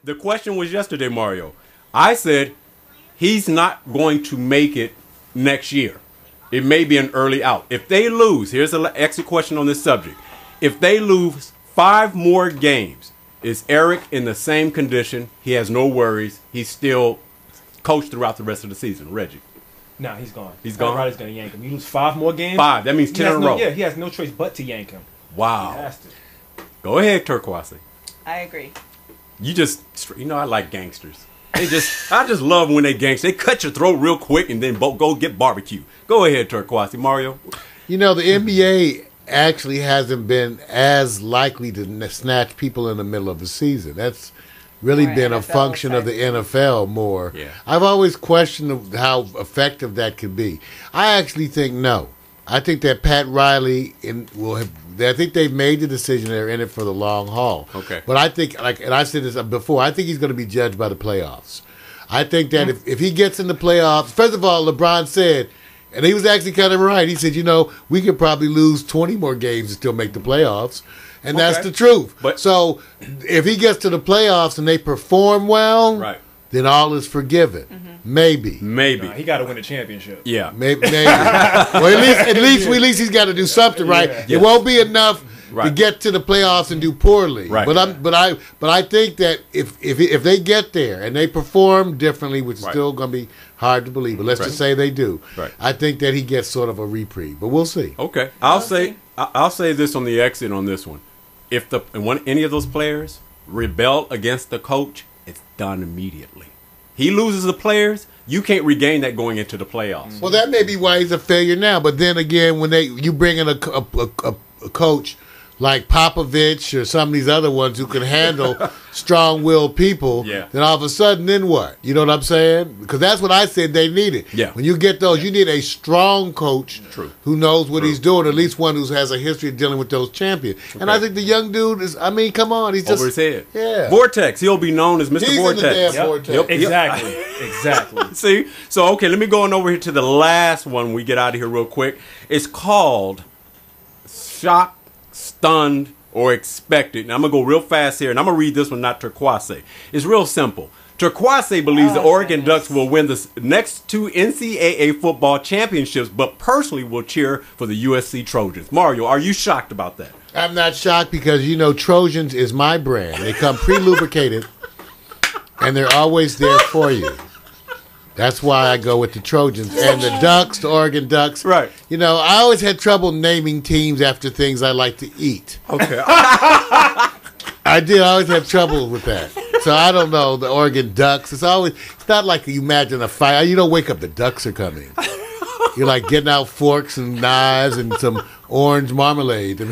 The question was yesterday, Mario. I said he's not going to make it next year. It may be an early out. If they lose, here's an exit question on this subject. If they lose 5 more games, is Eric in the same condition? He has no worries. He's still coached throughout the rest of the season. Reggie. No, he's gone. He's gone? Riley's going to yank him. You lose 5 more games? 5. That means 10 in a row. Yeah, he has no choice but to yank him. Wow. He has to. Go ahead, Turquoise. I agree. I like gangsters. I just love when they gangster. They cut your throat real quick and then go get barbecue. Go ahead, Turquoise. Mario. The NBA actually hasn't been as likely to snatch people in the middle of the season. That's really been a function of the NFL more. Yeah. I've always questioned how effective that could be. I actually think no. I think that Pat Riley I think they've made the decision. They're in it for the long haul. Okay. But I think, and I said this before, I think he's going to be judged by the playoffs. I think that if he gets in the playoffs, first of all, LeBron said, and he was actually kind of right. He said, we could probably lose 20 more games and still make the playoffs. And that's the truth. So if he gets to the playoffs and they perform well, right, then all is forgiven. Mm-hmm. Maybe. Nah, he got to win a championship. Yeah. Maybe. Well, at least he's got to do something right. Yeah. It won't be enough to get to the playoffs and do poorly. Right. But I think that if they get there and they perform differently, which is still going to be hard to believe, but let's just say they do. Right. I think that he gets sort of a reprieve, but we'll see. Okay. I'll say this on the exit on this one. If any of those players rebel against the coach, it's done immediately. He loses the players, you can't regain that going into the playoffs. Well, that may be why he's a failure now. But then again, when you bring in a coach like Popovich or some of these other ones who can handle strong-willed people, then all of a sudden, then what? You know what I'm saying? Because that's what I said they needed. Yeah. When you get those, you need a strong coach who knows what he's doing, at least one who has a history of dealing with those champions. Okay. And I think the young dude is, come on. He's just over his head. Yeah. Vortex. He'll be known as Mr. He's Vortex. In the damn Vortex. Exactly. Exactly. See? So, okay, let me go on over here to the last one. We get out of here real quick. It's called Shock, Stunned, or Expected. Now, I'm going to go real fast here, and I'm going to read this one, not Turquoise. It's real simple. Turquoise believes the Oregon Ducks will win the next 2 NCAA football championships, but personally will cheer for the USC Trojans. Mario, are you shocked about that? I'm not shocked because, Trojans is my brand. They come pre-lubricated, and they're always there for you. That's why I go with the Trojans. And the Ducks, the Oregon Ducks. Right. I always had trouble naming teams after things I like to eat. Okay. I did. I always have trouble with that. So I don't know, the Oregon Ducks. It's not like you imagine a fire. You don't wake up, the Ducks are coming. You're like getting out forks and knives and some orange marmalade. I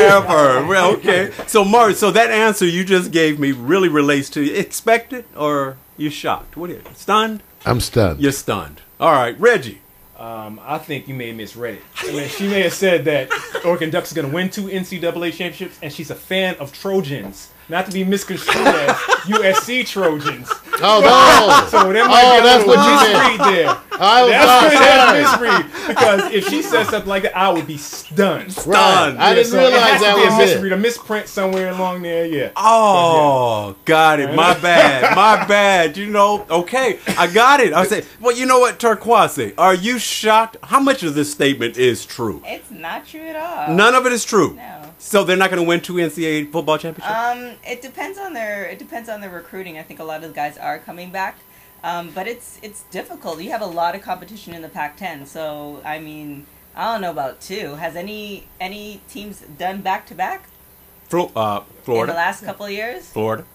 have heard. Well, okay. So, Mario, that answer you just gave me really relates to expected or you're shocked? What is it? Stunned? I'm stunned. You're stunned. All right, Reggie. I think you may have misread it. She may have said that Oregon Ducks is going to win 2 NCAA championships, and she's a fan of Trojans. Not to be misconstrued as USC Trojans. Oh, no. So there might be a little misread there. That's misread. Because if she said something like that, I would be stunned. Right. I didn't realize that was a misread, a misprint somewhere along there, yeah. Oh, got it. My bad. My bad. Okay, I got it. I say, well, you know what, Turquoise, are you shocked? How much of this statement is true? It's not true at all. None of it is true. No. So they're not going to win 2 NCAA football championships? It depends on their recruiting. I think a lot of the guys are coming back. But it's difficult. You have a lot of competition in the Pac-10. So, I don't know about 2. Has any teams done back-to-back? Florida. In the last couple of years? Florida.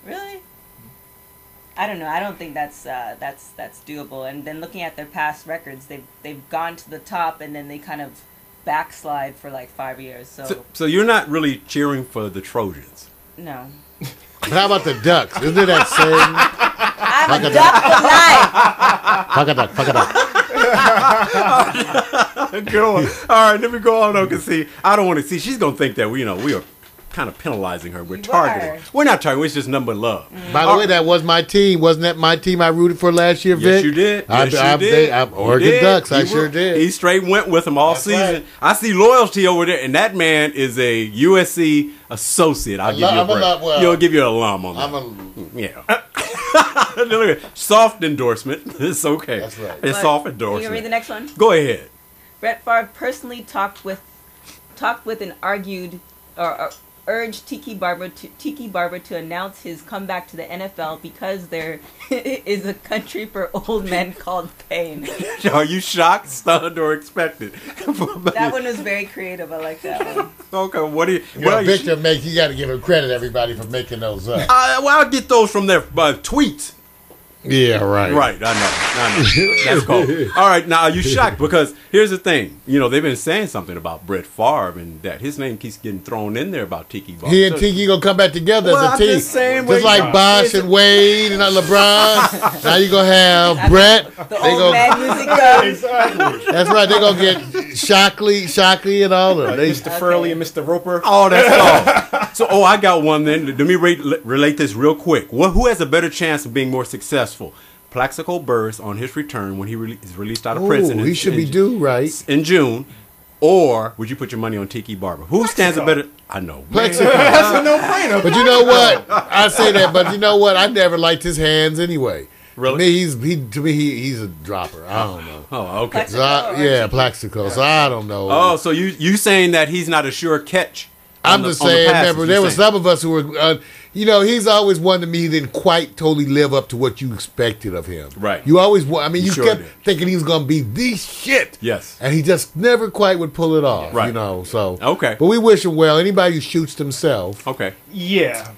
Really? I don't know. I don't think that's doable. And then looking at their past records, they've gone to the top and then they kind of backslide for like 5 years. So you're not really cheering for the Trojans? No. But how about the Ducks? Isn't it that same? I'm a duck for life. Fuck a duck. Girl, all right, let me go on. I don't want to see. She's gonna think that we are kind of penalizing her. We're You targeting. are. We're not targeting. It's just number love. By the way, that was my team. Wasn't that my team I rooted for last year, Vic? Yes, you did. Yes, you did. Oregon You did. Ducks. I He sure went- did. He straight went with him all That's season. right. I see loyalty over there, and that man is a USC associate. I'll give you a I'm a break. lot- well, You'll give you an alum on that. I'm a. Yeah. Look at- soft endorsement. It's okay. That's right. It's But soft You endorsement. can read the next one. Go ahead. Brett Favre personally talked with and argued or urged Tiki Barber to announce his comeback to the NFL because there is a country for old men called pain. Are you shocked, stunned, or expected? That one was very creative. I like that one. Okay, what do you? You What know, are you? Victor makes. You got to give him credit, everybody, for making those up. Well, I'll get those from their tweets. Yeah, right. Right, I know. That's cool. All right, now are you shocked? Because here's the thing. You know, they've been saying something about Brett Favre and that his name keeps getting thrown in there about Tiki Barber. He and Tiki gonna come back together Well, as a I'm team. just saying, Just like Bosh and Wade and LeBron. Now you gonna have Brett. The old man music goes. Exactly. That's right. They're gonna get Shockley, and all of them. They, Mr. Furley and Mr. Roper. Oh, that's all. So, I got one then. Let me relate this real quick. Who has a better chance of being more successful? Plaxico Burress on his return when he is released out of prison. he should be due right. in June. Or would you put your money on Tiki Barber? Who stands a better? I know. Plaxico. That's a no-brainer. But you know what? I say that, but you know what? I never liked his hands anyway. Really? To me, he's a dropper. I don't know. Oh, okay. Plaxico. So I don't know. Oh, so you saying that he's not a sure catch? I'm just saying. Remember, there were some of us who were. He's always one to me. He didn't quite totally live up to what you expected of him. Right. You always. I mean, you Sure kept did. thinking he was going to be the shit. Yes. And he just never quite would pull it off. Right. You know. So. Okay. But we wish him well. Anybody who shoots themselves Okay. Yeah.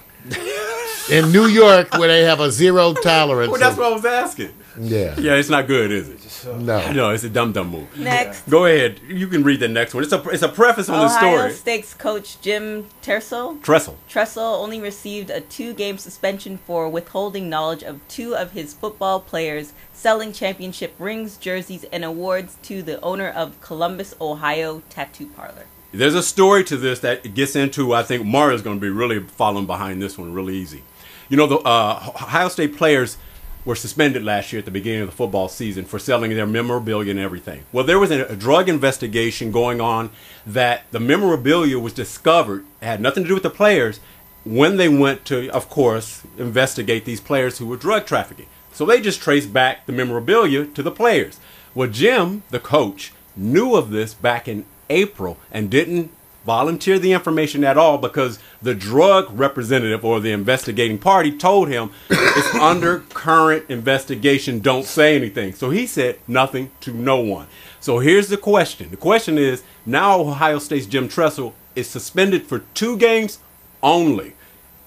in New York, where they have a zero tolerance. Well, that's what I was asking. Yeah. Yeah, it's not good, is it? No. No, it's a dumb move. Next. Go ahead. You can read the next one. It's a preface on the Ohio story. State's coach Jim Tressel. Tressel only received a 2-game suspension for withholding knowledge of 2 of his football players selling championship rings, jerseys, and awards to the owner of Columbus, Ohio tattoo parlor. There's a story to this that gets into. I think Mario's going to be really following behind this one really easy. You know, the Ohio State players were suspended last year at the beginning of the football season for selling their memorabilia and everything. Well, there was a drug investigation going on that the memorabilia was discovered. It had nothing to do with the players when they went to, of course, investigate these players who were drug trafficking. So they just traced back the memorabilia to the players. Well, Jim, the coach, knew of this back in April and didn't volunteer the information at all because the drug representative or the investigating party told him it's under current investigation, don't say anything. So he said nothing to no one. So here's the question. The question is, now Ohio State's Jim Tressel is suspended for 2 games only.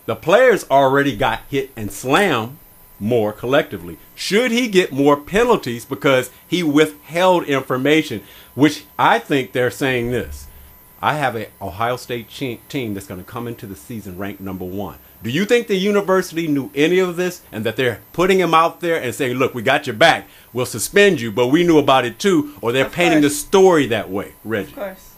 The players already got hit and slammed more collectively. Should he get more penalties because he withheld information, which I think they're saying this. I have an Ohio State team that's going to come into the season ranked number 1. Do you think the university knew any of this and that they're putting him out there and saying, look, we got your back, we'll suspend you, but we knew about it too, or they're painting the story that way? Reggie. Of course.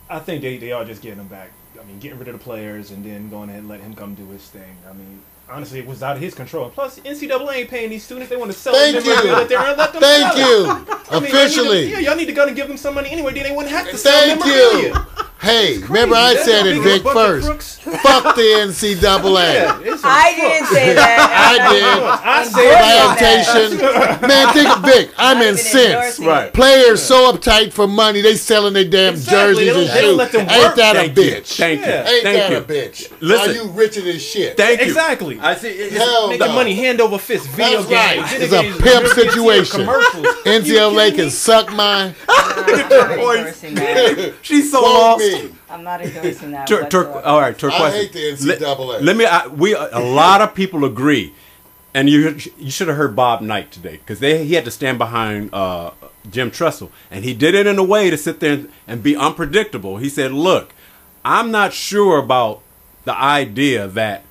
I think they are just getting him back. I mean, getting rid of the players and then going ahead and let him come do his thing. I mean, honestly, it was out of his control. And plus, NCAA ain't paying these students. They want to sell them. Thank you. Let them Thank sell you. it. I mean, Officially. y'all need to go and give them some money anyway. Then they wouldn't have to sell Thank memorabilia. you. Hey, remember I That's said how it, big Vic, a bucket first. crooks. Fuck the NCAA. Yeah, it's a I fuck. didn't say that. I I said did. Plantation. Man, think of Vic. I'm Not even incensed. endorsing Right. it. Players so uptight for money, they selling their damn Exactly. jerseys and They don't let shoes. them Ain't work. that a Thank you. bitch? Thank you. Yeah. Ain't Thank that you. a bitch? Listen. Are you richer than shit? Thank you. Exactly. I see. It's, Hell Making no. money hand over fist. Video That's right. games. It's video a games, pimp European situation. Commercials. NCAA can suck mine. I'm not endorsing that. she's so Quote lost. me. I'm not endorsing that. All right, Turquoise. I hate the NCAA. Let me. A lot of people agree, and you should have heard Bob Knight today because he had to stand behind Jim Tressel, and he did it in a way to sit there and be unpredictable. He said, "Look, I'm not sure about the idea that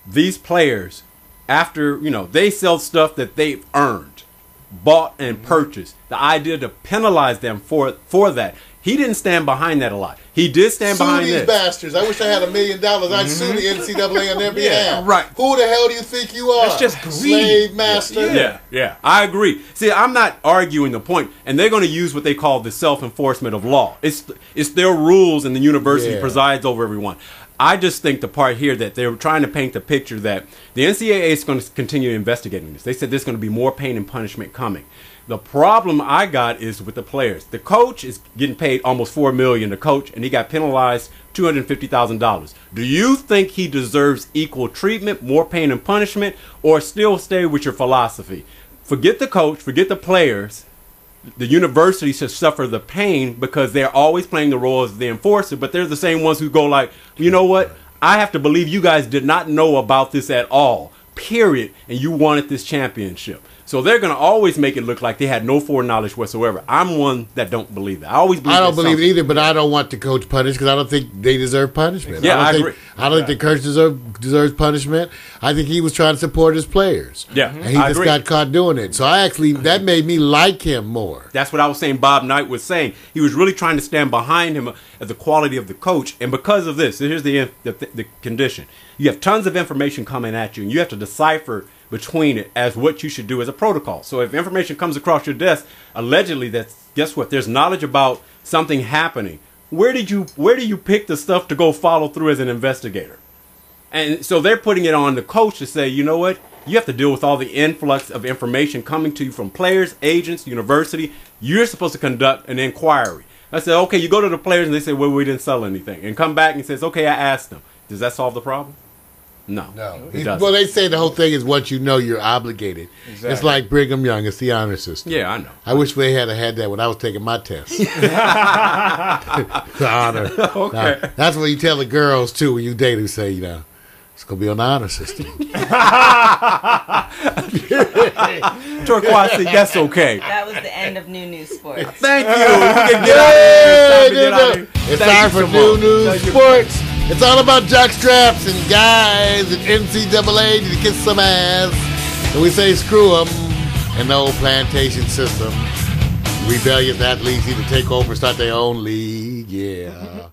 these players, after they sell stuff that they've earned, bought and purchased. The idea to penalize them for that." He didn't stand behind that a lot. He did stand behind these this. bastards. I wish I had $1 million. I'd sue the NCAA on their behalf. Right. Who the hell do you think you are? That's just greed. Slave master. Yeah. I agree. See, I'm not arguing the point, and they're going to use what they call the self-enforcement of law. It's their rules, and the university presides over everyone. I just think the part here that they're trying to paint the picture that the NCAA is going to continue investigating this. They said there's going to be more pain and punishment coming. The problem I got is with the players. The coach is getting paid almost $4 million to coach, and he got penalized $250,000. Do you think he deserves equal treatment, more pain and punishment, or still stay with your philosophy? Forget the coach, forget the players. The university should suffer the pain because they're always playing the role as the enforcer, but they're the same ones who go like, you know what? I have to believe you guys did not know about this at all, period, and you wanted this championship. So they're going to always make it look like they had no foreknowledge whatsoever. I'm one that don't believe that. I don't believe it either, but I don't want the coach punished because I don't think they deserve punishment. Yeah, I agree. I don't think the coach deserves punishment. I think he was trying to support his players. Yeah, and he just got caught doing it. So that made me like him more. That's what I was saying Bob Knight was saying. He was really trying to stand behind him as the quality of the coach. And because of this, here's the condition. You have tons of information coming at you, and you have to decipher between it as what you should do as a protocol. So if information comes across your desk, allegedly, guess what? There's knowledge about something happening. Where do you pick the stuff to go follow through as an investigator? And so they're putting it on the coach to say, you know what? You have to deal with all the influx of information coming to you from players, agents, university. You're supposed to conduct an inquiry. I said, okay, you go to the players and they say, well, we didn't sell anything. And come back and says, okay, I asked them. Does that solve the problem? No. It doesn't. Well, they say the whole thing is once you know, you're obligated. Exactly. It's like Brigham Young. It's the honor system. Yeah, I know. I wish we had that when I was taking my test. The honor. Okay. Now, that's what you tell the girls, too, when you date who say, it's going to be on the honor system. Turquoise, that's okay. That was the end of New News Sports. Thank you. We can get out of here. It's time for New News Sports. It's all about jockstraps and guys and NCAA to kiss some ass. And we say screw them and the old plantation system. Rebellious athletes need to take over and start their own league. Yeah.